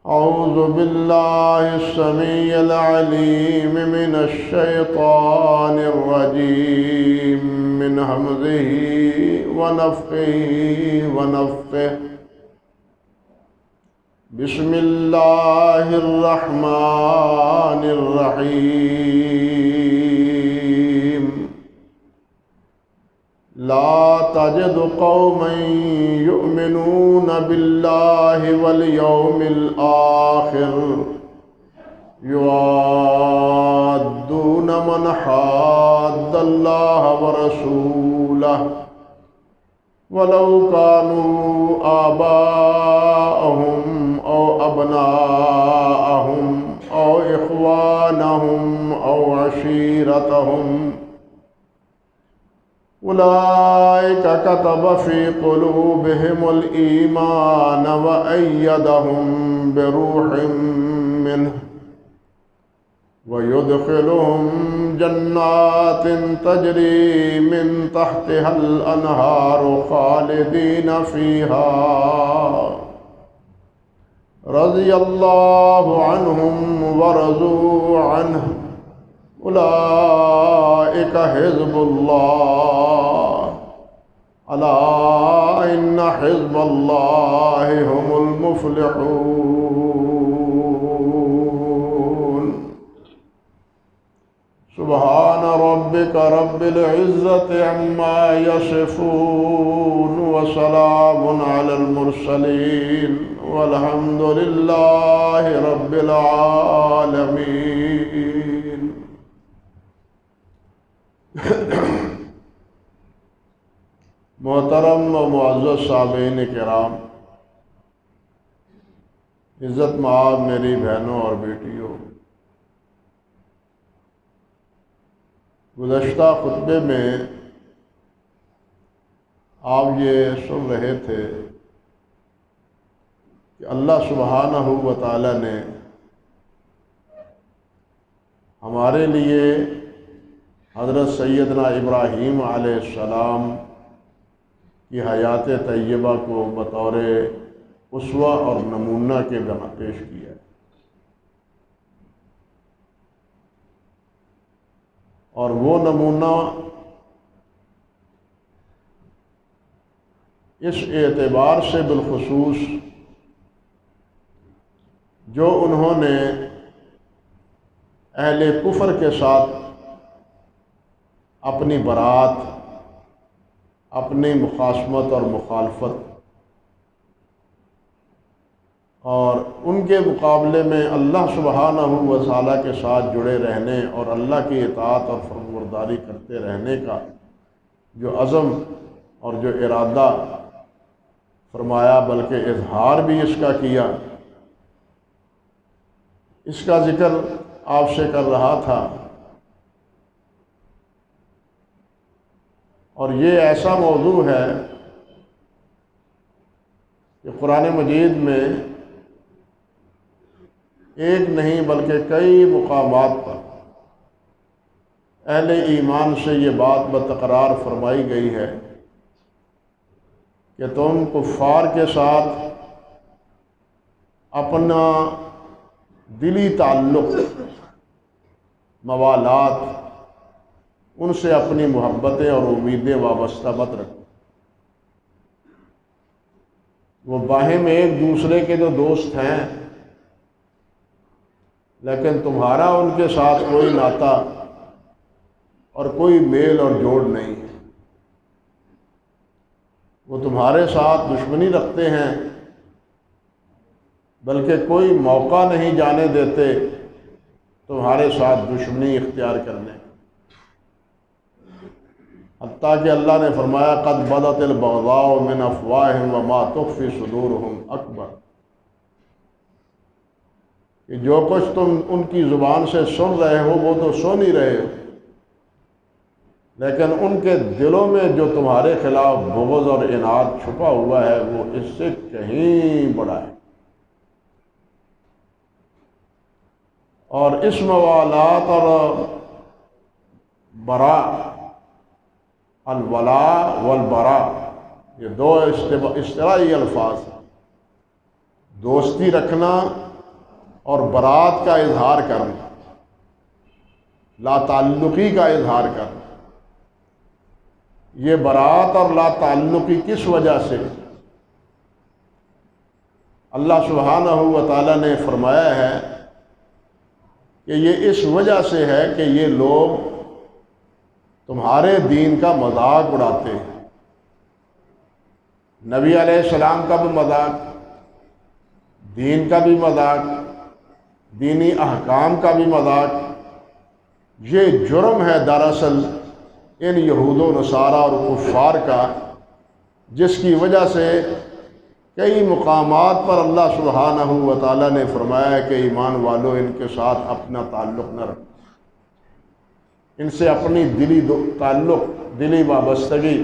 أعوذ بالله السميع العليم من الشيطان الرجيم من همزه ونفخه ونفثه بسم الله الرحمن الرحيم لا تجد قوما يؤمنون بالله واليوم الآخر يوادون من حاد الله ورسوله ولو كانوا آباءهم أو أبناءهم أو إخوانهم أو عشيرتهم أولئك كتب في قلوبهم الإيمان وأيدهم بروح منه ويدخلهم جنات تجري من تحتها الأنهار خالدين فيها رضي الله عنهم ورضوا عنه أولئك حزب الله ألا إن حزب الله هم المفلحون سبحان ربك رب العزة عما يصفون وسلام على المرسلين والحمد لله رب العالمين. محترم و معزز سامعین کرام، عزت مآب میری بہنوں اور بیٹیوں، گزشتہ خطبے میں آپ یہ سن رہے تھے کہ اللہ سبحانہ و تعالی نے ہمارے لیے حضرت سیدنا ابراہیم علیہ السلام کی حیات طیبہ کو بطور اسوہ اور نمونہ کے بنا پیش کیا ہے، اور وہ نمونہ اس اعتبار سے بالخصوص جو انہوں نے اہل کفر کے ساتھ اپنی برات، اپنی مخاصمت اور مخالفت، اور ان کے مقابلے میں اللہ سبحانہ و تعالیٰ کے ساتھ جڑے رہنے اور اللہ کی اطاعت اور فرمانبرداری کرتے رہنے کا جو عزم اور جو ارادہ فرمایا، بلکہ اظہار بھی اس کا کیا، اس کا ذکر آپ سے کر رہا تھا۔ اور یہ ایسا موضوع ہے کہ قرآن مجید میں ایک نہیں بلکہ کئی مقامات پر اہل ایمان سے یہ بات بتقرار فرمائی گئی ہے کہ تم کفار کے ساتھ اپنا دلی تعلق، موالات، ان سے اپنی محبتیں اور امیدیں وابستہ مت رکھو۔ وہ باہم ایک دوسرے کے جو دوست ہیں، لیکن تمہارا ان کے ساتھ کوئی ناتا اور کوئی میل اور جوڑ نہیں ہے۔ وہ تمہارے ساتھ دشمنی رکھتے ہیں، بلکہ کوئی موقع نہیں جانے دیتے تمہارے ساتھ دشمنی اختیار کرنے، حتیٰ کہ اللہ نے فرمایا قد بدت البغضاء من افواہہم وما تخفی صدورہم اکبر، کہ جو کچھ تم ان کی زبان سے سن رہے ہو وہ تو سن ہی رہے ہو، لیکن ان کے دلوں میں جو تمہارے خلاف بغض اور عناد چھپا ہوا ہے وہ اس سے کہیں بڑا ہے۔ اور اس موالات اور برا، الولاء والبراء، یہ دو اصطلاحی الفاظ ہیں۔ دوستی رکھنا اور برات کا اظہار کرنا، لا تعلقی کا اظہار کرنا۔ یہ برات اور لا تعلقی کس وجہ سے؟ اللہ سبحانہ و تعالیٰ نے فرمایا ہے کہ یہ اس وجہ سے ہے کہ یہ لوگ تمہارے دین کا مذاق اڑاتے ہیں، نبی علیہ السلام کا بھی مذاق، دین کا بھی مذاق، دینی احکام کا بھی مذاق۔ یہ جرم ہے دراصل ان یہود و نصارہ اور کفار کا، جس کی وجہ سے کئی مقامات پر اللہ سبحانہ و تعالیٰ نے فرمایا ہے کہ ایمان والو ان کے ساتھ اپنا تعلق نہ رکھو، ان سے اپنی دلی تعلق، دلی وابستگی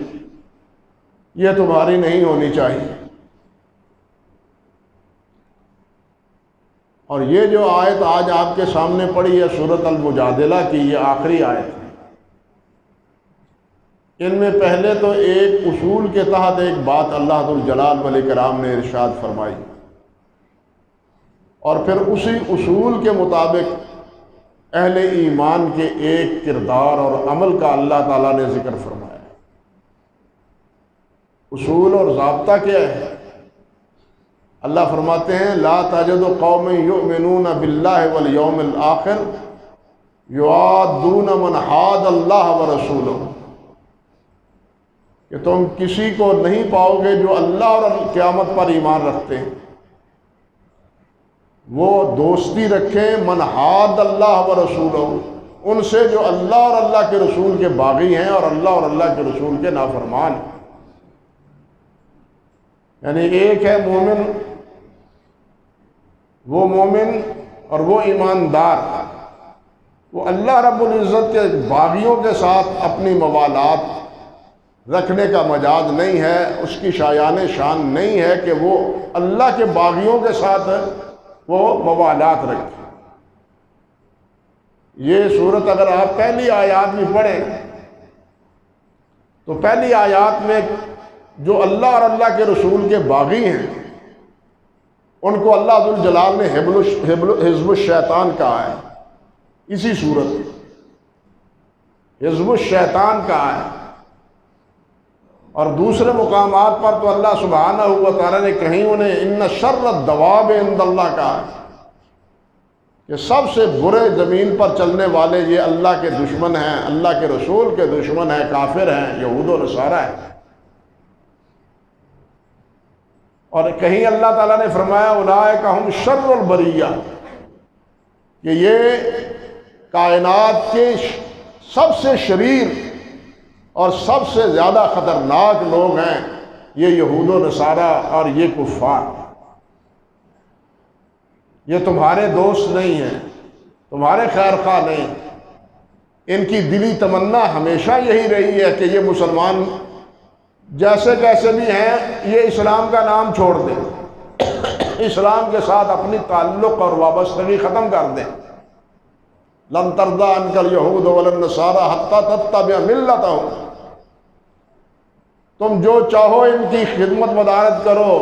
یہ تمہاری نہیں ہونی چاہیے۔ اور یہ جو آیت آج آپ کے سامنے پڑھی ہے سورۃ المجادلہ کی، یہ آخری آیت ہے۔ ان میں پہلے تو ایک اصول کے تحت ایک بات اللہ ذو الجلال والاکرام نے ارشاد فرمائی، اور پھر اسی اصول کے مطابق اہل ایمان کے ایک کردار اور عمل کا اللہ تعالیٰ نے ذکر فرمایا۔ اصول اور ضابطہ کیا ہے؟ اللہ فرماتے ہیں لا تجد قوم یؤمنون باللہ والیوم الآخر یوادون من حاد اللہ ورسولہ، کہ تم کسی کو نہیں پاؤ گے جو اللہ اور قیامت پر ایمان رکھتے ہیں، وہ دوستی رکھیں من حاد اللہ ورسولہ، ان سے جو اللہ اور اللہ کے رسول کے باغی ہیں اور اللہ اور اللہ کے رسول کے نافرمان ہیں۔ یعنی ایک ہے مومن، وہ مومن اور وہ ایماندار، وہ اللہ رب العزت کے باغیوں کے ساتھ اپنی موالات رکھنے کا مجاز نہیں ہے، اس کی شایان شان نہیں ہے کہ وہ اللہ کے باغیوں کے ساتھ وہ موالات رکھے۔ یہ صورت اگر آپ پہلی آیات میں پڑھیں تو پہلی آیات میں جو اللہ اور اللہ کے رسول کے باغی ہیں ان کو اللہ ذو الجلال نے حزب الشیطان کہا ہے، اسی صورت حزب الشیطان کہا ہے۔ اور دوسرے مقامات پر تو اللہ سبحانہ و تعالیٰ نے کہیں انہیں ان شر الدواب عند اللہ کہا ہے کہ سب سے برے زمین پر چلنے والے یہ اللہ کے دشمن ہیں، اللہ کے رسول کے دشمن ہیں، کافر ہیں، یہود و نصارہ ہیں۔ اور کہیں اللہ تعالیٰ نے فرمایا اولئک ہم شر البریہ، کہ یہ کائنات کے سب سے شریر اور سب سے زیادہ خطرناک لوگ ہیں یہ یہود و نصارہ اور یہ کفار۔ یہ تمہارے دوست نہیں ہیں، تمہارے خیر خواہ نہیں، ان کی دلی تمنا ہمیشہ یہی رہی ہے کہ یہ مسلمان جیسے کیسے بھی ہیں یہ اسلام کا نام چھوڑ دیں، اسلام کے ساتھ اپنی تعلق اور وابستگی ختم کر دیں۔ لن ترضى عنك اليهود ولا النصارى حتى تتبع ملتهم، تم جو چاہو ان کی خدمت مدارت کرو،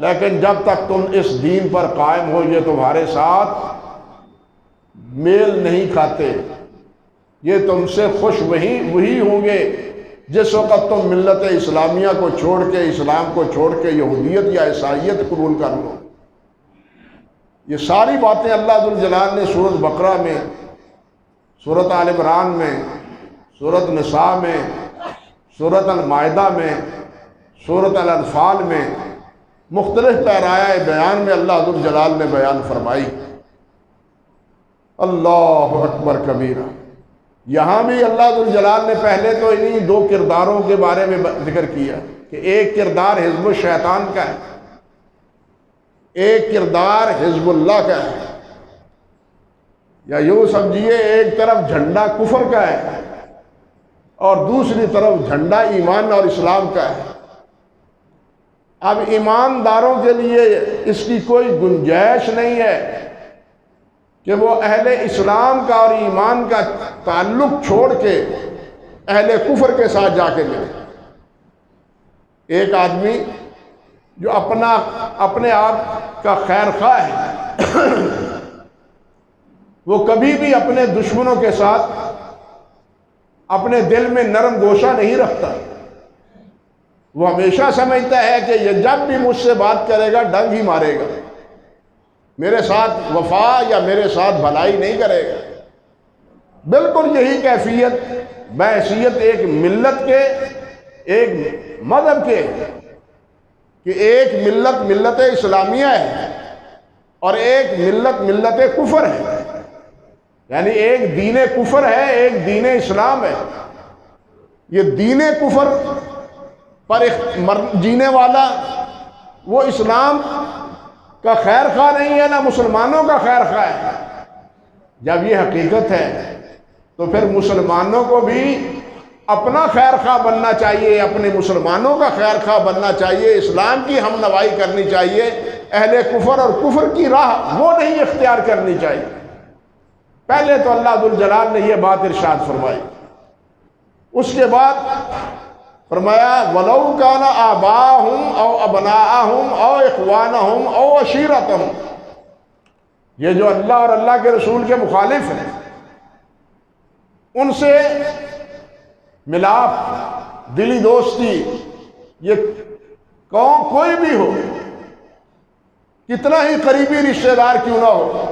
لیکن جب تک تم اس دین پر قائم ہو یہ تمہارے ساتھ میل نہیں کھاتے، یہ تم سے خوش وہی ہوں گے جس وقت تم ملت اسلامیہ کو چھوڑ کے، اسلام کو چھوڑ کے یہودیت یا عیسائیت قبول کر لو۔ یہ ساری باتیں اللہ ذو الجلال نے سورۃ بقرہ میں، سورۃ آل عمران میں، سورۃ نساء میں، سورۃ المائدہ میں، سورۃ الانفال میں مختلف پیرایہ بیان میں اللہ ذو الجلال نے بیان فرمائی۔ اللہ اکبر کبیرہ۔ یہاں بھی اللہ ذو الجلال نے پہلے تو انہی دو کرداروں کے بارے میں ذکر کیا کہ ایک کردار حزب الشیطان کا ہے، ایک کردار حزب اللہ کا ہے، یا یوں سمجھیے ایک طرف جھنڈا کفر کا ہے اور دوسری طرف جھنڈا ایمان اور اسلام کا ہے۔ اب ایمانداروں کے لیے اس کی کوئی گنجائش نہیں ہے کہ وہ اہل اسلام کا اور ایمان کا تعلق چھوڑ کے اہل کفر کے ساتھ جا کے ملے۔ ایک آدمی جو اپنے آپ کا خیر خواہ ہے وہ کبھی بھی اپنے دشمنوں کے ساتھ اپنے دل میں نرم گوشہ نہیں رکھتا، وہ ہمیشہ سمجھتا ہے کہ یہ جب بھی مجھ سے بات کرے گا ڈنگ ہی مارے گا، میرے ساتھ وفا یا میرے ساتھ بھلائی نہیں کرے گا۔ بالکل یہی کیفیت بحیثیت ایک ملت کے، ایک مذہب کے، کہ ایک ملت ملت اسلامیہ ہے اور ایک ملت ملت کفر ہے، یعنی ایک دین کفر ہے، ایک دین اسلام ہے۔ یہ دین کفر پر جینے والا وہ اسلام کا خیر خواہ نہیں ہے، نہ مسلمانوں کا خیر خواہ ہے۔ جب یہ حقیقت ہے تو پھر مسلمانوں کو بھی اپنا خیر خواہ بننا چاہیے، اپنے مسلمانوں کا خیر خواہ بننا چاہیے، اسلام کی ہم نوائی کرنی چاہیے، اہل کفر اور کفر کی راہ وہ نہیں اختیار کرنی چاہیے۔ پہلے تو اللہ ذوالجلال نے یہ بات ارشاد فرمائی، اس کے بعد فرمایا وَلَوْ كَانَ آبَاؤُهُمْ أَوْ أَبْنَاءَهُمْ أَوْ إِخْوَانَهُمْ أَوْ عَشِيرَتَهُمْ، یہ جو اللہ اور اللہ کے رسول کے مخالف ہیں، ان سے ملاپ، دلی دوستی، یہ کوئی بھی ہو، کتنا ہی قریبی رشتہ دار کیوں نہ ہو،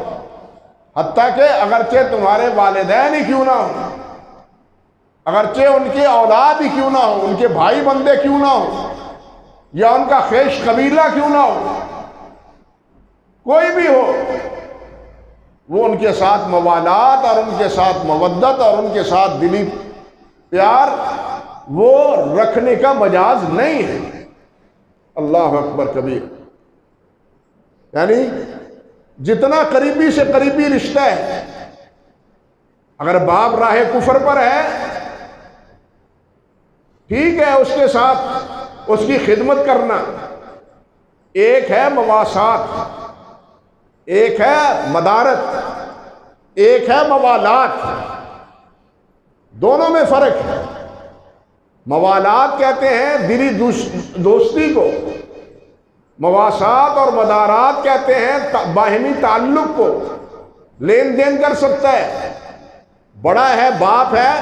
حتیٰ کہ اگرچہ تمہارے والدین ہی کیوں نہ ہو، اگرچہ ان کے اولاد ہی کیوں نہ ہو، ان کے بھائی بندے کیوں نہ ہو، یا ان کا خیش قبیلہ کیوں نہ ہو، کوئی بھی ہو، وہ ان کے ساتھ موالات اور ان کے ساتھ مودت اور ان کے ساتھ دلی پیار وہ رکھنے کا مجاز نہیں ہے۔ اللہ اکبر کبیر، یعنی جتنا قریبی سے قریبی رشتہ ہے، اگر باپ راہ کفر پر ہے ٹھیک ہے، اس کے ساتھ اس کی خدمت کرنا، ایک ہے مواسات، ایک ہے مدارت، ایک ہے موالات، دونوں میں فرق ہے۔ موالات کہتے ہیں دلی دوستی کو، مواسات اور مدارات کہتے ہیں باہمی تعلق کو، لین دین کر سکتا ہے، بڑا ہے باپ ہے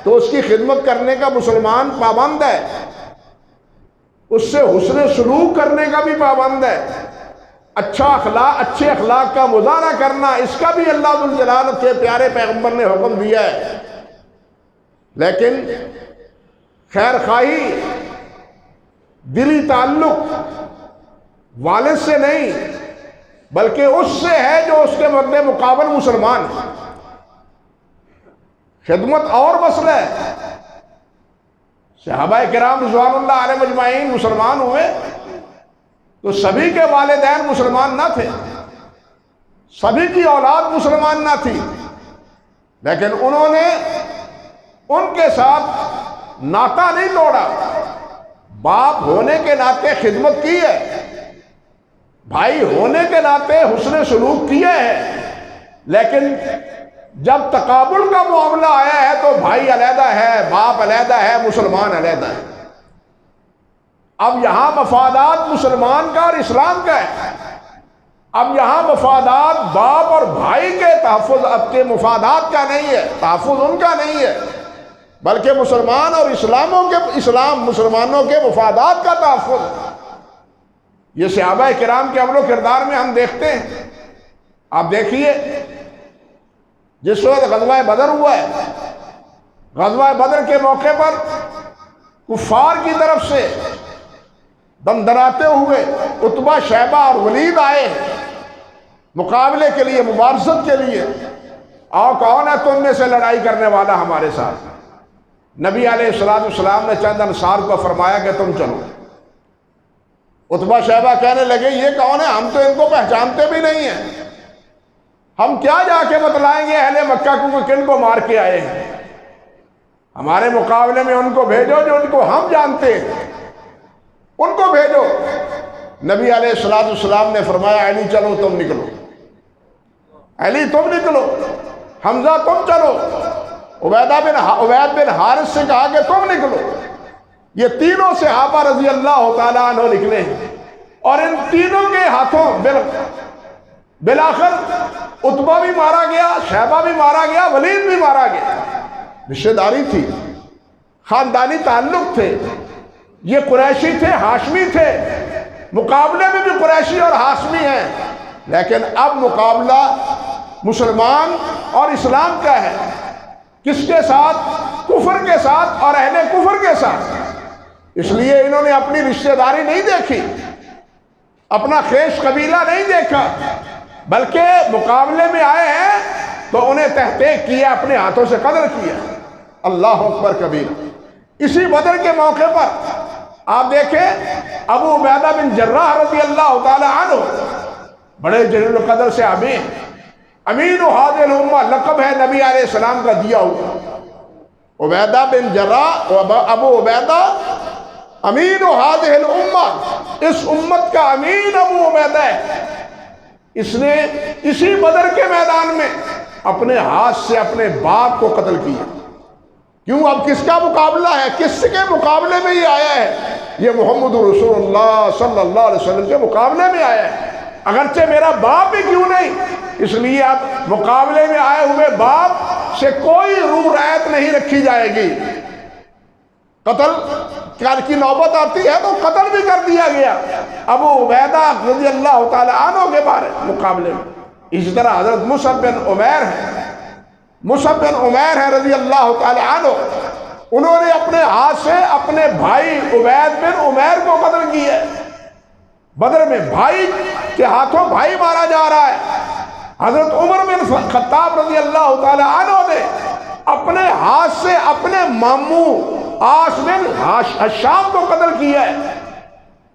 تو اس کی خدمت کرنے کا مسلمان پابند ہے، اس سے حسن سلوک کرنے کا بھی پابند ہے، اچھے اخلاق کا مظاہرہ کرنا، اس کا بھی اللہ ذوالجلال کے پیارے پیغمبر نے حکم دیا ہے۔ لیکن خیر خواہی، دلی تعلق والد سے نہیں بلکہ اس سے ہے جو اس کے مد مقابل مسلمان ہے۔ خدمت اور مسئلہ ہے، صحابہ کرام رضوان اللہ علیہ مجمعین مسلمان ہوئے تو سبھی کے والدین مسلمان نہ تھے، سبھی کی اولاد مسلمان نہ تھی، لیکن انہوں نے ان کے ساتھ ناطہ نہیں توڑا، باپ ہونے کے ناطے خدمت کی ہے، بھائی ہونے کے ناطے حسن سلوک کیے ہیں، لیکن جب تقابل کا معاملہ آیا ہے تو بھائی علیحدہ ہے، باپ علیحدہ ہے، مسلمان علیحدہ ہے۔ اب یہاں مفادات مسلمان کا اور اسلام کا ہے، اب یہاں مفادات باپ اور بھائی کے تحفظ اب کے مفادات کا نہیں ہے، تحفظ ان کا نہیں ہے، بلکہ مسلمان اور مسلمانوں کے مفادات کا تحفظ۔ یہ صحابہ کرام کے عمل و کردار میں ہم دیکھتے ہیں۔ آپ دیکھیے جس وقت غزوہ بدر ہوا ہے، غزوہ بدر کے موقع پر کفار کی طرف سے دمدراتے ہوئے عتبہ، شیبہ اور ولید آئے مقابلے کے لیے، مبارزت کے لیے۔ اور کون ہے تم میں سے لڑائی کرنے والا ہمارے ساتھ؟ نبی علیہ السلام نے چند انصار کو فرمایا کہ تم چلو۔ عتبہ شیبہ کہنے لگے یہ کون ہے؟ ہم تو ان کو پہچانتے بھی نہیں ہیں، ہم کیا جا کے بتلائیں گے اہل مکہ کو کن کو مار کے آئے ہیں؟ ہمارے مقابلے میں ان کو بھیجو جو ان کو ہم جانتے ہیں، ان کو بھیجو۔ نبی علیہ السلام نے فرمایا علی چلو، تم نکلو، علی تم نکلو، حمزہ تم چلو، عبید بن حارث سے کہا کہ تم نکلو۔ یہ تینوں صحابہ رضی اللہ تعالیٰ عنہ نکلے ہیں، اور ان تینوں کے ہاتھوں بالآخر عتبہ بھی مارا گیا، شیبہ بھی مارا گیا، ولید بھی مارا گیا۔ رشتہ داری تھی، خاندانی تعلق تھے، یہ قریشی تھے، ہاشمی تھے، مقابلے میں بھی قریشی اور ہاشمی ہیں، لیکن اب مقابلہ مسلمان اور اسلام کا ہے۔ کس کے ساتھ؟ کفر کے ساتھ اور اہل کفر کے ساتھ۔ اس لیے انہوں نے اپنی رشتہ داری نہیں دیکھی، اپنا خیش قبیلہ نہیں دیکھا، بلکہ مقابلے میں آئے ہیں تو انہیں تحقیق کیا، اپنے ہاتھوں سے قتل کیا۔ اللہ اکبر کبیر۔ اسی بدر کے موقع پر آپ دیکھیں ابو عبیدہ بن جراح رضی اللہ تعالی عنہ، بڑے جلیل القدر سے امین، امین ہذہ الامہ لقب ہے نبی علیہ السلام کا دیا ہوا۔ عبیدہ بن جراح، ابو عبیدہ امین ہذہ الامہ، اس امت کا امین ابو عبیدہ ہے۔ اس نے اسی بدر کے میدان میں اپنے ہاتھ سے اپنے باپ کو قتل کیا۔ کیوں؟ اب کس کا مقابلہ ہے؟ کس کے مقابلے میں یہ آیا ہے؟ یہ محمد رسول اللہ صلی اللہ علیہ وسلم کے مقابلے میں آیا ہے، اگرچہ میرا باپ بھی کیوں نہیں۔ اس لیے اب مقابلے میں آئے ہوئے باپ سے کوئی روح رعایت نہیں رکھی جائے گی۔ قتل کی نوبت آتی ہے تو قتل بھی کر دیا گیا ابو عبیدہ رضی اللہ تعالی عنہ کے بارے مقابلے میں۔ اسی طرح حضرت مصعب بن عمیر ہیں، مصعب بن عمیر ہیں رضی اللہ تعالی عنہ، انہوں نے اپنے ہاتھ سے اپنے بھائی عبید بن عمیر کو قتل کیا ہے۔ بدر میں بھائی کے ہاتھوں بھائی مارا جا رہا ہے۔ حضرت عمر بن خطاب رضی اللہ تعالی عنہ نے اپنے ہاتھ سے اپنے ماموں عاص بن ہشام کو قتل کیا ہے۔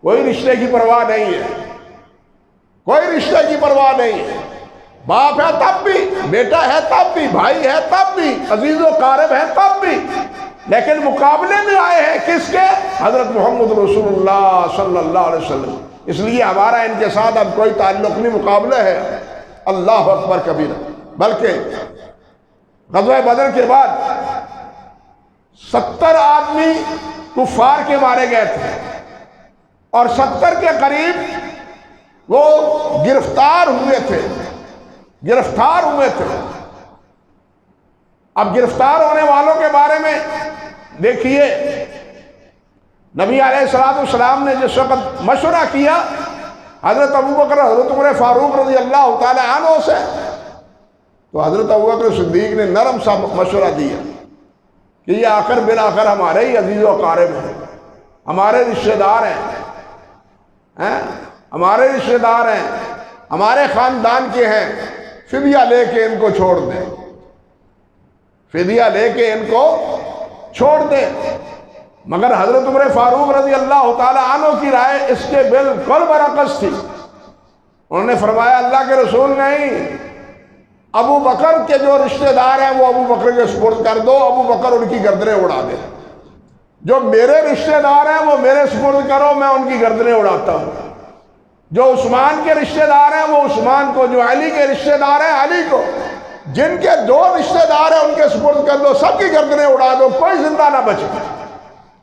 کوئی رشتے کی پرواہ نہیں ہے، کوئی رشتے کی پرواہ نہیں ہے۔ باپ ہے تب بھی، بیٹا ہے تب بھی، بھائی ہے تب بھی، عزیز و قارب ہے تب بھی، لیکن مقابلے میں آئے ہیں کس کے؟ حضرت محمد رسول اللہ صلی اللہ علیہ وسلم۔ اس لیے ہمارا ان کے ساتھ اب کوئی تعلق نہیں، مقابلہ ہے۔ اللہ اکبر کبیرہ۔ بلکہ غزوہ بدر کے بعد 70 آدمی کفار کے مارے گئے تھے، اور 70 کے قریب وہ گرفتار ہوئے تھے، گرفتار ہوئے تھے۔ اب گرفتار ہونے والوں کے بارے میں دیکھیے، نبی علیہ السلام نے جس وقت مشورہ کیا حضرت ابوبکر حضرت عمر فاروق رضی اللہ تعالی عنہ سے، تو حضرت ابوبکر صدیق نے نرم سا مشورہ دیا کہ یہ آخر بالآخر ہمارے ہی عزیز و قارب ہیں، ہمارے رشتہ دار ہیں، ہمارے رشتہ دار ہیں، ہمارے خاندان کے ہیں، فدیہ لے کے ان کو چھوڑ دیں، فدیہ لے کے ان کو چھوڑ دیں۔ مگر حضرت عمر فاروق رضی اللہ تعالی عنہ کی رائے اس کے بالکل برعکس تھی۔ انہوں نے فرمایا اللہ کے رسول نہیں، ابو بکر کے جو رشتہ دار ہیں وہ ابو بکر کے سپرد کر دو، ابو بکر ان کی گردنیں اڑا دے۔ جو میرے رشتہ دار ہیں وہ میرے سپرد کرو، میں ان کی گردنیں اڑاتا ہوں۔ جو عثمان کے رشتہ دار ہیں وہ عثمان کو، جو علی کے رشتہ دار ہیں علی کو، جن کے دو رشتہ دار ہیں ان کے سپرد کر دو، سب کی گردنیں اڑا دو، کوئی زندہ نہ بچے۔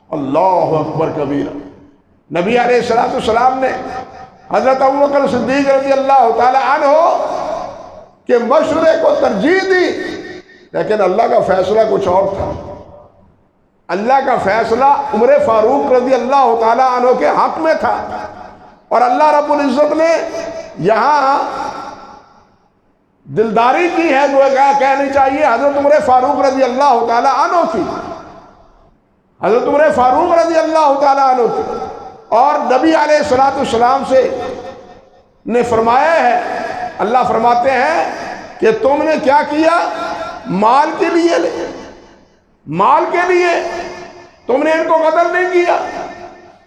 اللہ اکبر کبیرہ۔ نبی علیہ السلام نے حضرت ابوبکر صدیق رضی اللہ تعالی عنہ کے مشورے کو ترجیح دی، لیکن اللہ کا فیصلہ کچھ اور تھا۔ اللہ کا فیصلہ عمر فاروق رضی اللہ تعالی عنہ کے حق میں تھا، اور اللہ رب العزت نے یہاں دلداری کی ہے، وہ کہنی چاہیے حضرت عمر فاروق رضی اللہ تعالی عنہ کی، حضرت عمر فاروق رضی اللہ تعالیٰ عنہ کی۔ اور نبی علیہ السلام سے نے فرمایا ہے، اللہ فرماتے ہیں کہ تم نے کیا کیا؟ مال کے لیے، مال کے لیے تم نے ان کو قتل نہیں کیا۔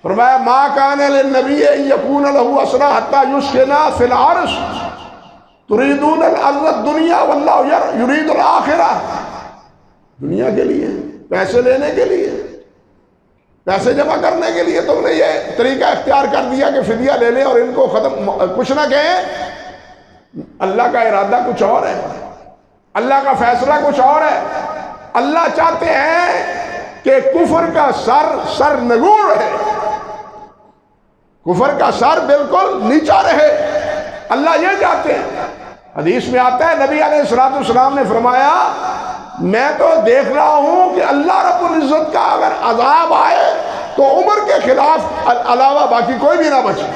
فرمایا ما کان للنبی ان یکون له اسرى حتى یسکن فی العرش تریدون الدنیا واللہ یرید الآخرہ۔ دنیا کے لیے، پیسے لینے کے لیے، پیسے جمع کرنے کے لیے تم نے یہ طریقہ اختیار کر دیا کہ فدیہ لے لیں اور ان کو ختم کچھ نہ کہیں۔ اللہ کا ارادہ کچھ اور ہے، اللہ کا فیصلہ کچھ اور ہے۔ اللہ چاہتے ہیں کہ کفر کا سر نگوں رہے، کفر کا سر بالکل نیچا رہے، اللہ یہ چاہتے ہیں۔ حدیث میں آتا ہے نبی علیہ السلام نے فرمایا میں تو دیکھ رہا ہوں کہ اللہ رب العزت کا اگر عذاب آئے تو عمر کے خلاف علاوہ باقی کوئی بھی نہ بچے۔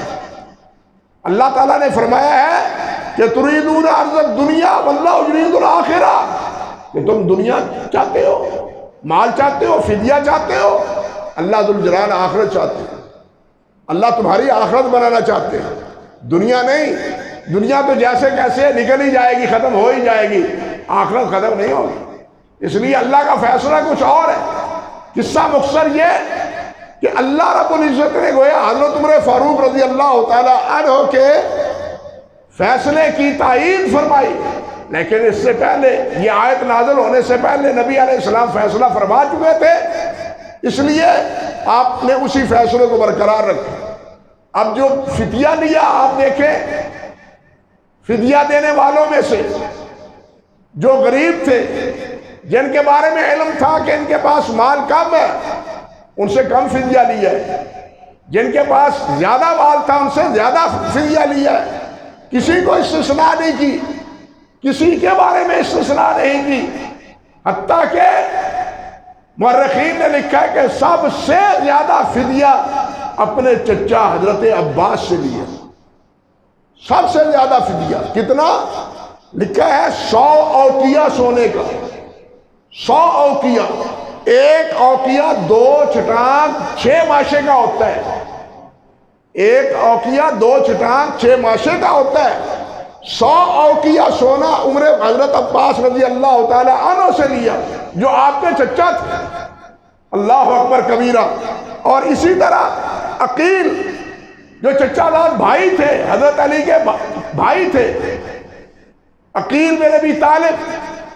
اللہ تعالیٰ نے فرمایا ہے کہ تريدون عرض الدنیا واللہ یرید الآخرہ، کہ تم دنیا چاہتے ہو، مال چاہتے ہو، فدیہ چاہتے ہو، اللہ ذوالجلال آخرت چاہتے ہیں۔ اللہ تمہاری آخرت بنانا چاہتے ہیں، دنیا نہیں۔ دنیا تو جیسے کیسے نکل ہی جائے گی، ختم ہو ہی جائے گی، آخرت ختم نہیں ہوگی۔ اس لیے اللہ کا فیصلہ کچھ اور ہے۔ قصہ مختصر یہ کہ اللہ رب العزت نے گویا حضرت عمر فاروق رضی اللہ تعالی عنہ کے فیصلے کی تائید فرمائی، لیکن اس سے پہلے یہ آیت نازل ہونے سے پہلے نبی علیہ السلام فیصلہ فرما چکے تھے، اس لیے آپ نے اسی فیصلے کو برقرار رکھا۔ اب جو فدیہ لیا، آپ دیکھیں فدیہ دینے والوں میں سے جو غریب تھے، جن کے بارے میں علم تھا کہ ان کے پاس مال کم ہے، ان سے کم فدیہ لیا ہے، جن کے پاس زیادہ مال تھا ان سے زیادہ فدیہ لیا ہے، کسی کو استثناء نہیں کی، کسی کے بارے میں استثناء نہیں کی، حتیٰ کہ مورخین نے لکھا ہے کہ سب سے زیادہ فدیہ اپنے چچا حضرت عباس سے لیا، سب سے زیادہ فدیہ کتنا لکھا ہے؟ 100 اوقیہ سونے کا، 100 اوقیہ، ایک اوقیہ 2 چٹان 6 ماشے کا ہوتا ہے، ایک اوقیہ 2 چٹان 6 ماشے کا ہوتا ہے۔ 100 اوقیہ سونا عمر حضرت عباس رضی اللہ تعالی عنہ سے لیا جو آپ کے چچا تھے، اللہ اکبر کبیرہ۔ اور اسی طرح عقیل جو چچا داد بھائی تھے، حضرت علی کے بھائی تھے، عقیل بن ابی طالب،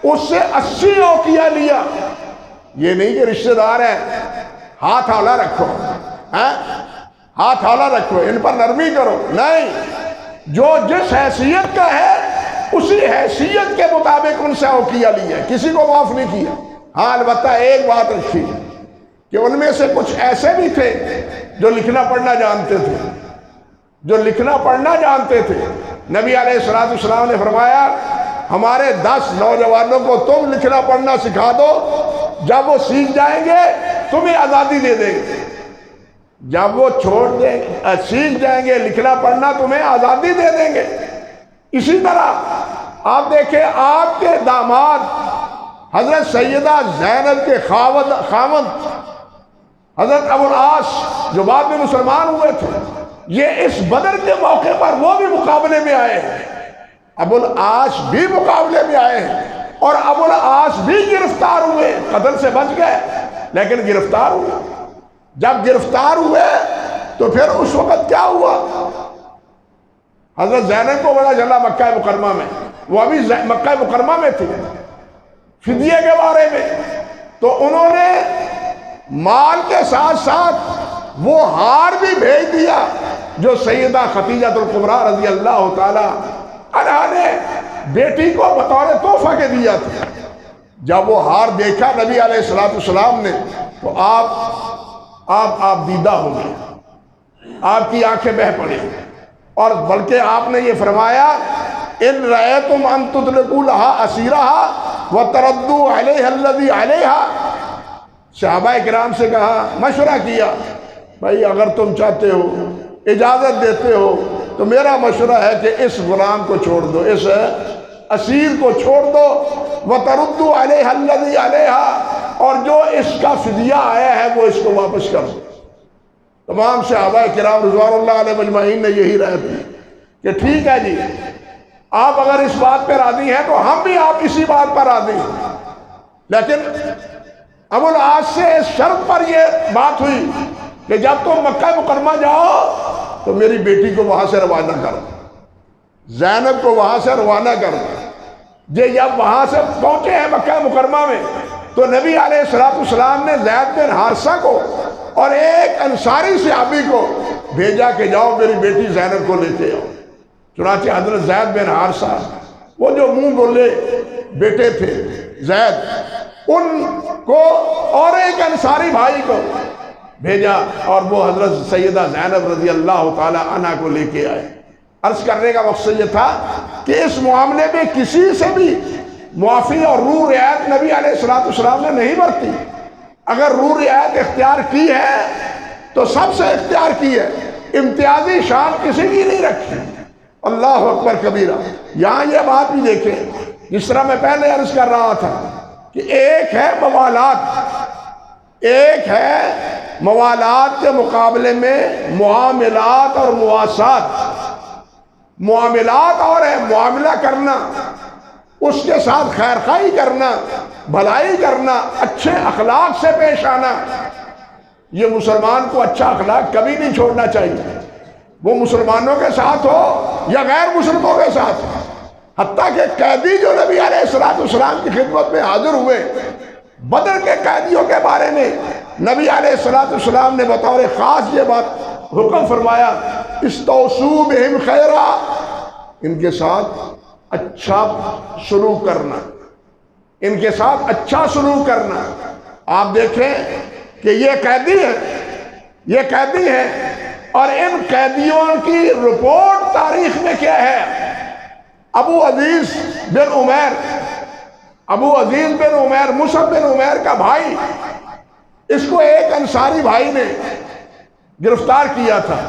اس سے 80 اوقیہ لیا۔ یہ نہیں کہ رشتہ دار ہیں ہاتھ ہالا رکھو، ہاتھ ہالا رکھو، ان پر نرمی کرو، نہیں، جو جس حیثیت کا ہے اسی حیثیت کے مطابق ان سے اوقیہ لیا، کسی کو معاف نہیں کیا۔ ہاں البتہ ایک بات رکھی کہ ان میں سے کچھ ایسے بھی تھے جو لکھنا پڑھنا جانتے تھے، جو لکھنا پڑھنا جانتے تھے۔ نبی علیہ السلام نے فرمایا ہمارے 10 نوجوانوں کو تم لکھنا پڑھنا سکھا دو، جب وہ سیکھ جائیں گے تمہیں آزادی دے دیں گے، جب وہ سیکھ جائیں گے لکھنا پڑھنا تمہیں آزادی دے دیں گے۔ اسی طرح آپ دیکھیں آپ کے داماد حضرت سیدہ زینب کے خاوند حضرت ابو العاص جو بعد میں مسلمان ہوئے تھے، یہ اس بدر کے موقع پر وہ بھی مقابلے میں آئے ہیں، ابو العاص بھی مقابلے میں آئے ہیں، اور ابو العاص بھی گرفتار ہوئے، قتل سے بچ گئے لیکن گرفتار ہوئے۔ جب گرفتار ہوئے تو پھر اس وقت کیا ہوا؟ حضرت زینب کو پتہ چلا مکہ مکرمہ میں، وہ ابھی مکہ مکرمہ میں تھی، فدیے کے بارے میں، تو انہوں نے مال کے ساتھ ساتھ وہ ہار بھی بھیج دیا جو سیدہ خدیجہ الکبریٰ رضی اللہ تعالی عنہا نے بیٹی کو بطور تحفہ کے دیا تھا۔ جب وہ ہار دیکھا نبی علیہ السلام نے تو آپ دیدہ ہو گئے، آپ کی آنکھیں بہہ پڑی، اور بلکہ آپ نے یہ فرمایا ان رأیتم ان تطلقوا لها اسیرها وتردوا علیہ الذی علیہا، صحابہ کرام سے کہا، مشورہ کیا، بھائی اگر تم چاہتے ہو، اجازت دیتے ہو تو میرا مشورہ ہے کہ اس غلام کو چھوڑ دو، اس اسیر کو چھوڑ دو، وتردوا علیہ الذی علیہا، اور جو اس کا فدیہ آیا ہے وہ اس کو واپس کر دو۔ تمام صحابہ کرام رضوان اللہ علیہ مجمعین نے یہی رائے دی کہ ٹھیک ہے جی، آپ اگر اس بات پہ راضی ہیں تو ہم بھی آپ اسی بات پر راضی ہیں۔ لیکن ابو العاص سے اس شرط پر یہ بات ہوئی کہ جب تم مکہ مکرمہ جاؤ تو میری بیٹی کو وہاں سے روانہ کرو، زینب کو وہاں سے روانہ کرو۔ جب وہاں سے پہنچے ہیں مکہ مکرمہ میں تو نبی علیہ السلام نے زید بن حارثہ کو اور ایک انصاری صحابی کو بھیجا کہ جاؤ میری بیٹی زینب کو لے کے آؤ۔ چنانچہ حضرت زید بن حارثہ، وہ جو منہ بولے بیٹے تھے زید، ان کو اور ایک انصاری بھائی کو بھیجا، اور وہ حضرت سیدہ زینب رضی اللہ تعالی عنہ کو لے کے آئے۔ عرض کرنے کا مقصد یہ تھا کہ اس معاملے میں کسی سے بھی معافی اور رو رعایت نبی علیہ السلام نے نہیں برتی. اگر رو رعایت اختیار کی ہے تو سب سے اختیار کی ہے، امتیازی شان کسی کی نہیں رکھی. اللہ اکبر کبیرہ. یہاں یہ بات بھی دیکھیں، جس طرح میں پہلے عرض کر رہا تھا کہ ایک ہے موالات، ایک ہے موالات کے مقابلے میں معاملات اور مواسات. معاملات اور ہے معاملہ کرنا، اس کے ساتھ خیر خواہی کرنا، بھلائی کرنا، اچھے اخلاق سے پیش آنا. یہ مسلمان کو اچھا اخلاق کبھی نہیں چھوڑنا چاہیے، وہ مسلمانوں کے ساتھ ہو یا غیر مسلموں کے ساتھ ہو. حتیٰ کہ قیدی جو نبی علیہ السلام کی خدمت میں حاضر ہوئے، بدر کے قیدیوں کے بارے میں نبی علیہ السلام نے بطور خاص یہ بات حکم فرمایا، استوصوا بہم خیرا، ان کے ساتھ اچھا سلوک کرنا، ان کے ساتھ اچھا سلوک کرنا. آپ دیکھیں کہ یہ قیدی ہیں اور ان قیدیوں کی رپورٹ تاریخ میں کیا ہے؟ ابو عزیز بن عمیر مصعب بن عمیر کا بھائی، اس کو ایک انصاری بھائی نے گرفتار کیا تھا،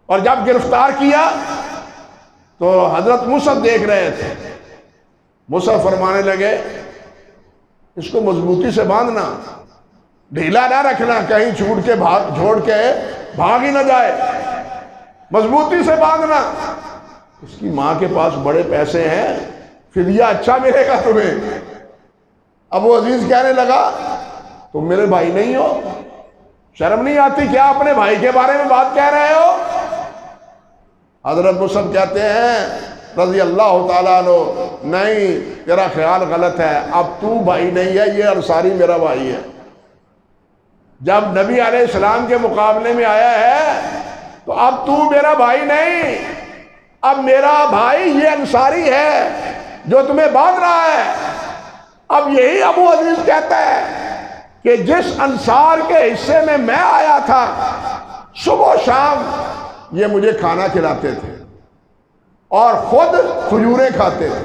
اور جب گرفتار کیا تو حضرت مصعب دیکھ رہے تھے. مصعب فرمانے لگے اس کو مضبوطی سے باندھنا، ڈھیلا نہ رکھنا، کہیں چھوڑ کے بھاگ ہی نہ جائے، مضبوطی سے باندھنا. اس کی ماں کے پاس بڑے پیسے ہیں، فدیہ اچھا ملے گا تمہیں. ابو عزیز کہنے لگا تم میرے بھائی نہیں ہو؟ شرم نہیں آتی کیا اپنے بھائی کے بارے میں بات کہہ رہے ہو؟ حضرت مصعب کہتے ہیں رضی اللہ تعالیٰ عنہ، نہیں تیرا خیال غلط ہے، اب تو بھائی نہیں ہے، یہ انصاری میرا بھائی ہے. جب نبی علیہ السلام کے مقابلے میں آیا ہے تو اب تو میرا بھائی نہیں، اب میرا بھائی یہ انصاری ہے جو تمہیں باندھ رہا ہے. اب یہی ابو عزیز کہتا ہے کہ جس انصار کے حصے میں آیا تھا، صبح و شام یہ مجھے کھانا کھلاتے تھے اور خود کھجوریں کھاتے تھے،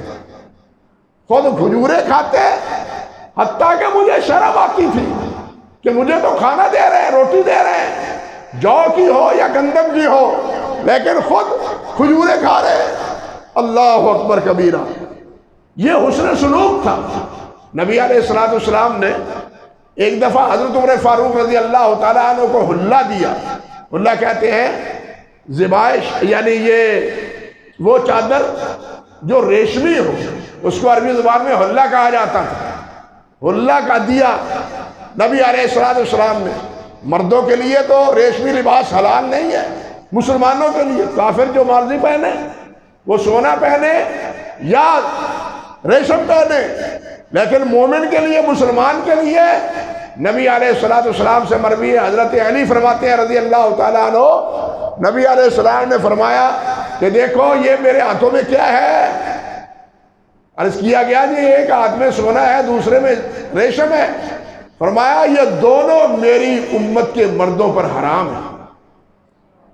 حتیٰ کہ مجھے شرم آتی تھی کہ مجھے تو کھانا دے رہے ہیں، روٹی دے رہے ہیں، جو کی ہو یا گندم کی ہو، لیکن خود کھجوریں کھا رہے ہیں. اللہ اکبر کبیرہ. یہ حسن سلوک تھا. نبی علیہ السلام نے ایک دفعہ حضرت عمر فاروق رضی اللہ تعالیٰ عنہ کو حلہ دیا. حلہ کہتے ہیں زبائش، یعنی یہ وہ چادر جو ریشمی ہو، اس کو عربی زبان میں حلہ کہا جاتا تھا. حلہ کا دیا نبی علیہ السلام نے. مردوں کے لیے تو ریشمی لباس حلال نہیں ہے، مسلمانوں کے لیے کافر جو مرضی پہنے، وہ سونا پہنے یا ریشم پہنے، لیکن مومن کے لیے، مسلمان کے لیے نبی علیہ السلام سے مروی ہے. حضرت علی فرماتے ہیں رضی اللہ تعالیٰ عنہ، نبی علیہ السلام نے فرمایا کہ دیکھو یہ میرے ہاتھوں میں کیا ہے. عرض کیا گیا جی ایک ہاتھ میں سونا ہے، دوسرے میں ریشم ہے. فرمایا یہ دونوں میری امت کے مردوں پر حرام ہیں،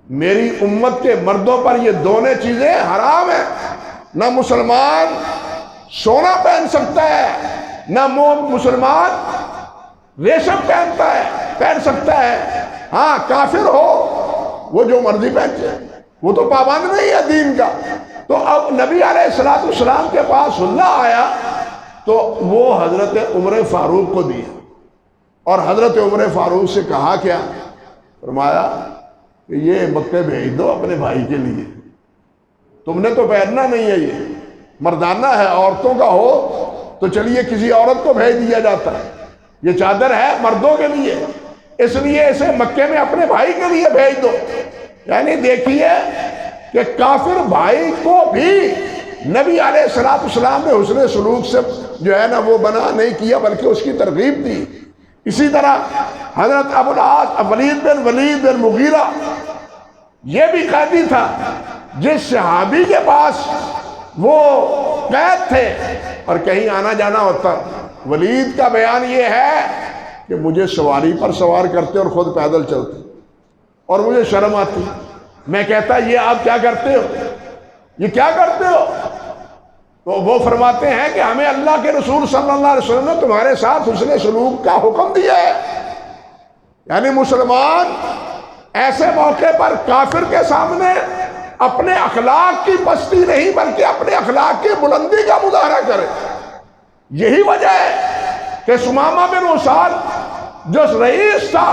میری امت کے مردوں پر یہ دونوں چیزیں حرام ہیں. نہ مسلمان سونا پہن سکتا ہے، نہ مسلمان ریشم پہن سکتا ہے. ہاں کافر ہو وہ جو مرضی پہنچے، وہ تو پابند نہیں ہے دین کا. تو اب نبی علیہ السلام کے پاس حلہ آیا تو وہ حضرت عمر فاروق کو دیا، اور حضرت عمر فاروق سے کہا کیا؟ فرمایا کہ یہ مکے بھیج دو اپنے بھائی کے لیے، تم نے تو پہننا نہیں ہے، یہ مردانہ ہے، عورتوں کا ہو تو چلیے کسی عورت کو بھیج دیا جاتا ہے، یہ چادر ہے مردوں کے لیے، اس لیے اسے مکے میں اپنے بھائی کے لیے بھیج دو. یعنی دیکھیے کہ کافر بھائی کو بھی نبی علیہ السلام نے حسن سلوک سے جو ہے نا وہ بنا نہیں کیا، بلکہ اس کی ترغیب دی. اسی طرح حضرت ابو العاص ولید بن مغیرہ، یہ بھی قیدی تھا، جس صحابی کے پاس وہ قید تھے اور کہیں آنا جانا ہوتا. ولید کا بیان یہ ہے کہ مجھے سواری پر سوار کرتے اور خود پیدل چلتے، اور مجھے شرم آتی. میں کہتا یہ آپ کیا کرتے ہو، یہ کیا کرتے ہو؟ تو وہ فرماتے ہیں کہ ہمیں اللہ کے رسول صلی اللہ علیہ وسلم نے تمہارے ساتھ حسن سلوک کا حکم دیا ہے۔ یعنی مسلمان ایسے موقع پر کافر کے سامنے اپنے اخلاق کی پستی نہیں بلکہ اپنے اخلاق کی بلندی کا مظاہرہ کرے۔ یہی وجہ ہے کہ ثمامہ بن اسال جو رئیس تھا،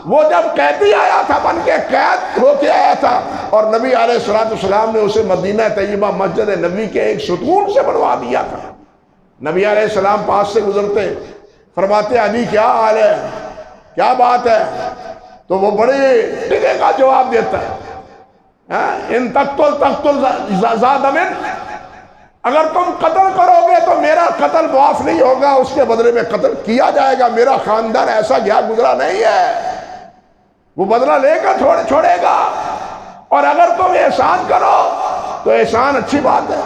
وہ جب قیدی آیا تھا، بن کے قید ہو کے آیا تھا، اور نبی علیہ السلام نے اسے مدینہ طیبہ مسجد نبی کے ایک ستون سے بنوا دیا تھا۔ نبی علیہ السلام پاس سے گزرتے، فرماتے علی کیا حال ہے، کیا بات ہے؟ تو وہ بڑے ٹکے کا جواب دیتا ہے، ان تقتل ذا دم، اگر تم قتل کرو گے تو میرا قتل معاف نہیں ہوگا، اس کے بدلے میں قتل کیا جائے گا، میرا خاندان ایسا گیا گزرا نہیں ہے، وہ بدلہ لے کر چھوڑے گا، اور اگر تم احسان کرو تو احسان اچھی بات ہے۔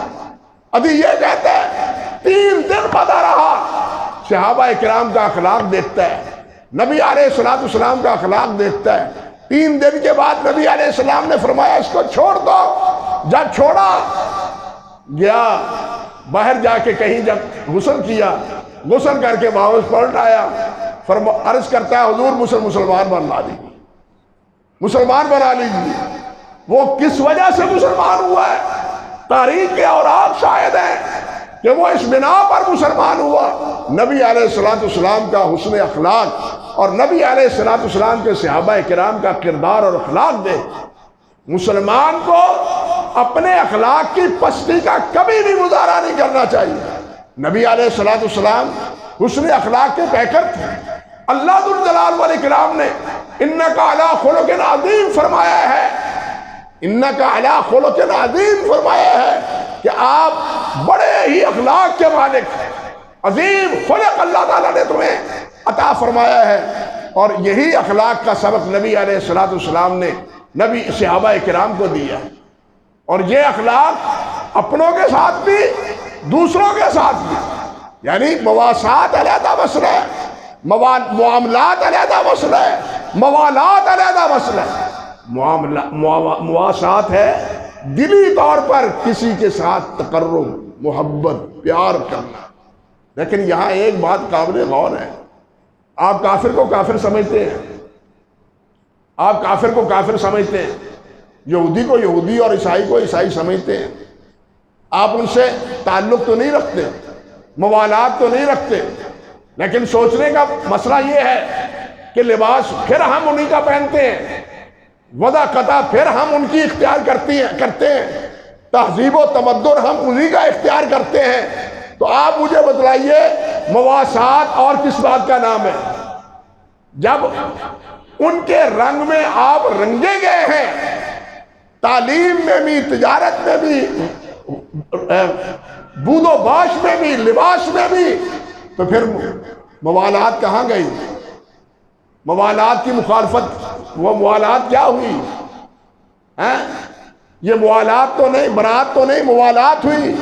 ابھی یہ کہتا ہے 3 دن بدا رہا، صحابہ کرام کا اخلاق دیکھتا ہے، نبی علیہ السلام کا اخلاق دیکھتا ہے۔ 3 دن کے بعد نبی علیہ السلام نے فرمایا اس کو چھوڑ دو۔ جب چھوڑا، گیا باہر جا کے کہیں جب غسل کیا، غسل کر کے واپس پلٹ آیا، عرض کرتا ہے حضور مسلمان بنا لیجیے، مسلمان بنا لیجیے۔ وہ کس وجہ سے مسلمان ہوا ہے؟ تاریخ کے اوراق شاہد ہیں کہ وہ اس بنا پر مسلمان ہوا، نبی علیہ السلام کا حسن اخلاق اور نبی علیہ السلام کے صحابہ کرام کا کردار اور اخلاق دے۔ مسلمان کو اپنے اخلاق کی پستی کا کبھی بھی مظاہرہ نہیں کرنا چاہیے۔ نبی علیہ السلام حسن اخلاق کے پیکر تھے۔ اللہ ذو الجلال والاکرام نے انکا علی خلق عظیم فرمایا ہے، انکا علی خلق عظیم فرمایا ہے کہ آپ بڑے ہی اخلاق کے مالک ہیں، عظیم خلق اللہ تعالیٰ نے تمہیں عطا فرمایا ہے۔ اور یہی اخلاق کا سبق نبی علیہ السلام نے نبی صحابہ کرام کو دیا، اور یہ اخلاق اپنوں کے ساتھ بھی دوسروں کے ساتھ بھی، یعنی مواسات علیحدہ مسئلہ ہے، معاملات علیحدہ مسئلہ ہے، موالات علیحدہ مسئلہ ہے۔ مواسات ہے دلی طور پر کسی کے ساتھ تقرب، محبت، پیار کرنا، لیکن یہاں ایک بات قابل غور ہے، آپ کافر کو کافر سمجھتے ہیں، آپ کافر کو کافر سمجھتے ہیں، یہودی کو یہودی اور عیسائی کو عیسائی سمجھتے ہیں، آپ ان سے تعلق تو نہیں رکھتے، موالات تو نہیں رکھتے، لیکن سوچنے کا مسئلہ یہ ہے کہ لباس پھر ہم انہی کا پہنتے ہیں، وضع قطع پھر ہم ان کی اختیار کرتے ہیں، تہذیب و تمدن ہم انہی کا اختیار کرتے ہیں۔ تو آپ مجھے بتلائیے مواسات اور کس بات کا نام ہے؟ جب ان کے رنگ میں آپ رنگے گئے ہیں، تعلیم میں بھی، تجارت میں بھی، بود و باش میں بھی، لباس میں بھی، تو پھر موالات کہاں گئی؟ موالات کی مخالفت، وہ موالات کیا ہوئی؟ یہ موالات تو نہیں، برات تو نہیں، موالات ہوئی۔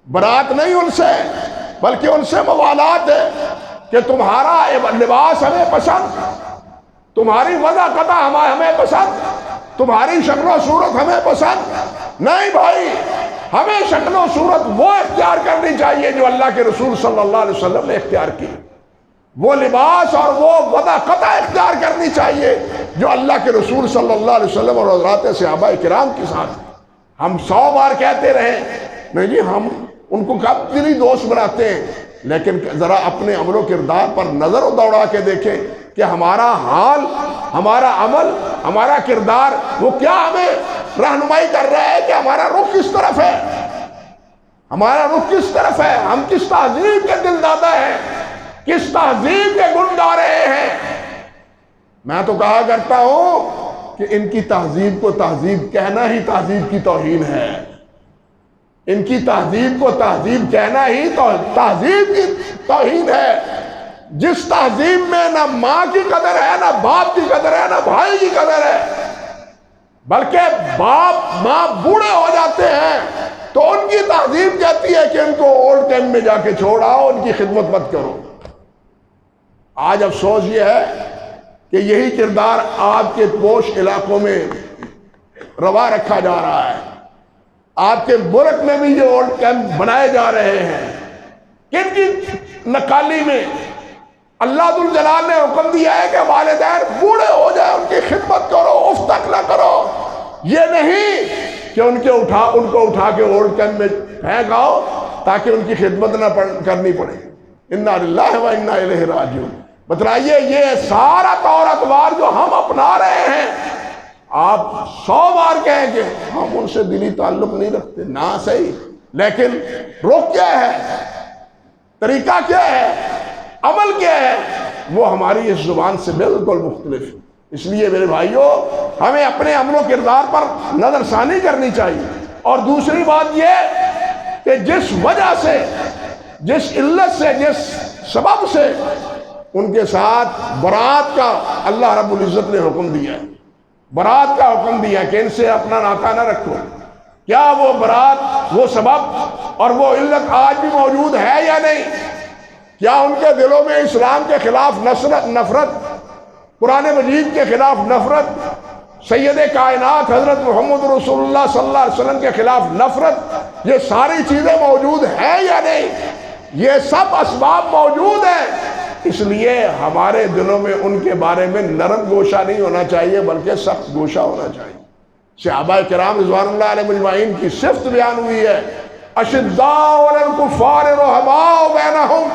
برات نہیں ان سے، بلکہ ان سے موالات ہے کہ تمہارا لباس ہمیں پسند، تمہاری وضع قطع ہمیں پسند، تمہاری شکل و صورت ہمیں پسند نہیں۔ بھائی ہمیں شکل و صورت وہ اختیار کرنی چاہیے جو اللہ کے رسول صلی اللہ علیہ وسلم نے اختیار کی، وہ لباس اور وہ وضع قطع اختیار کرنی چاہیے جو اللہ کے رسول صلی اللہ علیہ وسلم اور حضرات صحابہ کرام کے ساتھ۔ ہم 100 بار کہتے رہے نہیں جی، ہم ان کو کب دلی دوست بناتے ہیں، لیکن ذرا اپنے عمل و کردار پر نظر دوڑا کے دیکھیں کہ ہمارا حال، ہمارا عمل، ہمارا کردار وہ کیا ہمیں رہنمائی کر رہا ہے کہ ہمارا رخ کس طرف ہے، ہمارا رخ کس طرف ہے، ہم کس تہذیب کے دل دادا ہیں، کس تہذیب کے گن گا رہے ہیں۔ میں تو کہا کرتا ہوں کہ ان کی تہذیب کو تہذیب کہنا ہی تہذیب کی توہین ہے، ان کی تہذیب کو تہذیب کہنا ہی تہذیب کی توہین ہے۔ جس تہذیب میں نہ ماں کی قدر ہے، نہ باپ کی قدر ہے، نہ بھائی کی قدر ہے، بلکہ باپ ماں بوڑھے ہو جاتے ہیں تو ان کی تہذیب کہتی ہے کہ ان کو اولڈ کیمپ میں جا کے چھوڑ آؤ، ان کی خدمت مت کرو۔ آج افسوس یہ ہے کہ یہی کردار آپ کے پوش علاقوں میں روا رکھا جا رہا ہے۔ آپ کے ملک میں بھی یہ اولڈ کیمپ بنائے جا رہے ہیں۔ کن کی نکالی میں؟ اللہ ذوالجلال نے حکم دیا ہے کہ والدین بوڑھے ہو جائیں ان کی خدمت کرو، اف تک نہ کرو۔ یہ نہیں کہ ان کو اٹھا کے اولڈ کیمپ میں پھینک آؤ تاکہ ان کی خدمت نہ کرنی پڑے۔ انا للہ و انا الیہ راجعون۔ بتلائیے یہ سارا طور اتوار جو ہم اپنا رہے ہیں، آپ 100 بار کہیں کہ ہم ان سے دلی تعلق نہیں رکھتے، نہ صحیح، لیکن رخ کیا ہے، طریقہ کیا ہے، عمل کیا ہے، وہ ہماری اس زبان سے بالکل مختلف ہے۔ اس لیے میرے بھائیوں، ہمیں اپنے عمل و کردار پر نظر ثانی کرنی چاہیے۔ اور دوسری بات یہ کہ جس وجہ سے، جس علت سے، جس سبب سے ان کے ساتھ برات کا اللہ رب العزت نے حکم دیا ہے، برات کا حکم دیا کہ ان سے اپنا ناطہ نہ رکھو، کیا وہ برات، وہ سبب اور وہ علت آج بھی موجود ہے یا نہیں؟ کیا ان کے دلوں میں اسلام کے خلاف نفرت، قرآن مجید کے خلاف نفرت، سید کائنات حضرت محمد رسول اللہ صلی اللہ علیہ وسلم کے خلاف نفرت، یہ ساری چیزیں موجود ہیں یا نہیں؟ یہ سب اسباب موجود ہیں۔ اس لیے ہمارے دلوں میں ان کے بارے میں نرم گوشہ نہیں ہونا چاہیے بلکہ سخت گوشہ ہونا چاہیے۔ صحابہ کرام رضوان اللہ علیہ اجمعین کی صفت بیان ہوئی ہے، اشداء علی الکفار رحماء بینہم،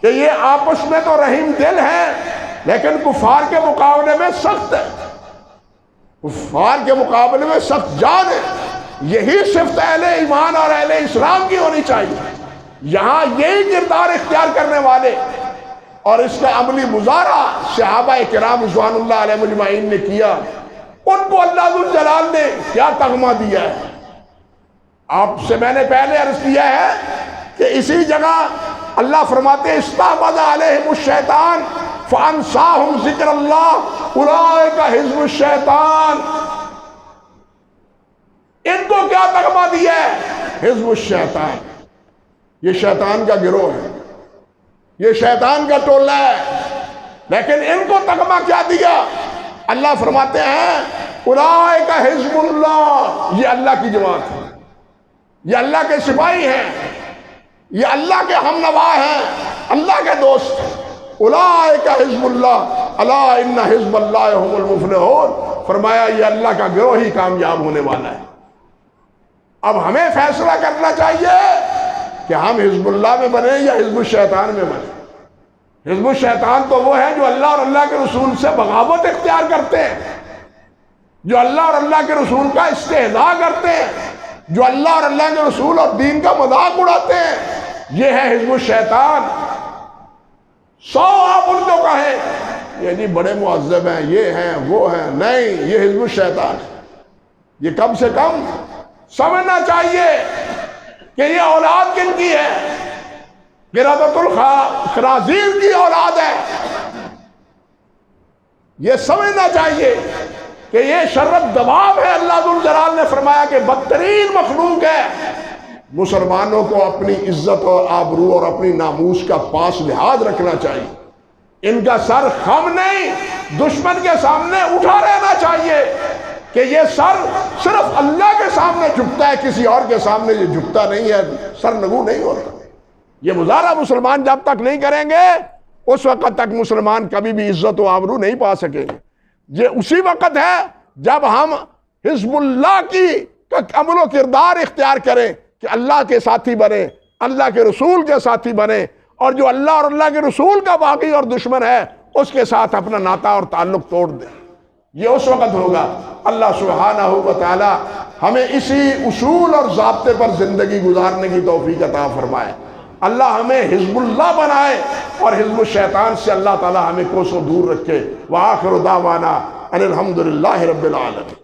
کہ یہ آپس میں تو رحیم دل ہیں لیکن کفار کے مقابلے میں سخت ہے، کفار کے مقابلے میں سخت جان ہے۔ یہی صفت اہل ایمان اور اہل اسلام کی ہونی چاہیے۔ یہاں یہی کردار اختیار کرنے والے اور اس کا عملی مظاہرہ صحابہ کرام رضوان اللہ علیہ اجمعین نے کیا، ان کو اللہ ذوالجلال نے کیا تغمہ دیا ہے۔ آپ سے میں نے پہلے عرض کیا ہے کہ اسی جگہ اللہ فرماتے ہیں استحوذ علیہم الشیطان فانساہم ذکر اللہ اولئک حزب الشیطان۔ ان کو کیا تغمہ دیا ہے؟ حزب الشیطان۔ یہ شیطان کا گروہ ہے، یہ شیطان کا ٹولہ ہے، لیکن ان کو تغمہ کیا دیا؟ اللہ فرماتے ہیں اولئک حزب اللہ، یہ اللہ کی جماعت ہے، یہ اللہ کے سپاہی ہیں، یہ اللہ کے ہم نوا ہیں، اللہ کے دوست ہیں۔ اولئک حزب اللہ الا ان حزب اللہ هم المفلحون، فرمایا یہ اللہ کا گروہ ہی کامیاب ہونے والا ہے۔ اب ہمیں فیصلہ کرنا چاہیے کہ ہم حزب اللہ میں بنیں یا حزب الشیطان میں بنیں۔ حزب الشیطان تو وہ ہے جو اللہ اور اللہ کے رسول سے بغاوت اختیار کرتے ہیں، جو اللہ اور اللہ کے رسول کا استہزاء کرتے ہیں، جو اللہ اور اللہ کے رسول اور دین کا مذاق اڑاتے ہیں، یہ ہے حزب الشیطان۔ 100 آپ ان کو کہیں یہ جی بڑے معذب ہیں، یہ ہیں وہ ہیں، نہیں، یہ حزب الشیطان ہے۔ یہ کم سے کم سمجھنا چاہیے کہ یہ اولاد کن کی ہے؟ قردۃ الخنازیر کی اولاد ہے۔ یہ سمجھنا چاہیے کہ یہ شرط دباب ہے۔ اللہ ذوالجلال نے فرمایا کہ بدترین مخلوق ہے۔ مسلمانوں کو اپنی عزت اور آبرو اور اپنی ناموس کا پاس لحاظ رکھنا چاہیے۔ ان کا سر خم نہیں، دشمن کے سامنے اٹھا رہنا چاہیے کہ یہ سر صرف اللہ کے سامنے جھکتا ہے، کسی اور کے سامنے یہ جھکتا نہیں ہے، سر نگو نہیں ہوتا۔ یہ مظاہرہ مسلمان جب تک نہیں کریں گے اس وقت تک مسلمان کبھی بھی عزت و آبرو نہیں پا سکیں گے۔ یہ اسی وقت ہے جب ہم حزب اللہ کی عمل و کردار اختیار کریں کہ اللہ کے ساتھی بنیں، اللہ کے رسول کے ساتھی بنیں، اور جو اللہ اور اللہ کے رسول کا باغی اور دشمن ہے اس کے ساتھ اپنا ناطہ اور تعلق توڑ دیں۔ یہ اس وقت ہوگا۔ اللہ سبحانہ و تعالی ہمیں اسی اصول اور ضابطے پر زندگی گزارنے کی توفیق عطا فرمائے۔ اللہ ہمیں حزب اللہ بنائے اور حزب الشیطان سے اللہ تعالی ہمیں کوسوں دور رکھے۔ وآخر دعوانا ان الحمد للہ رب العالمین۔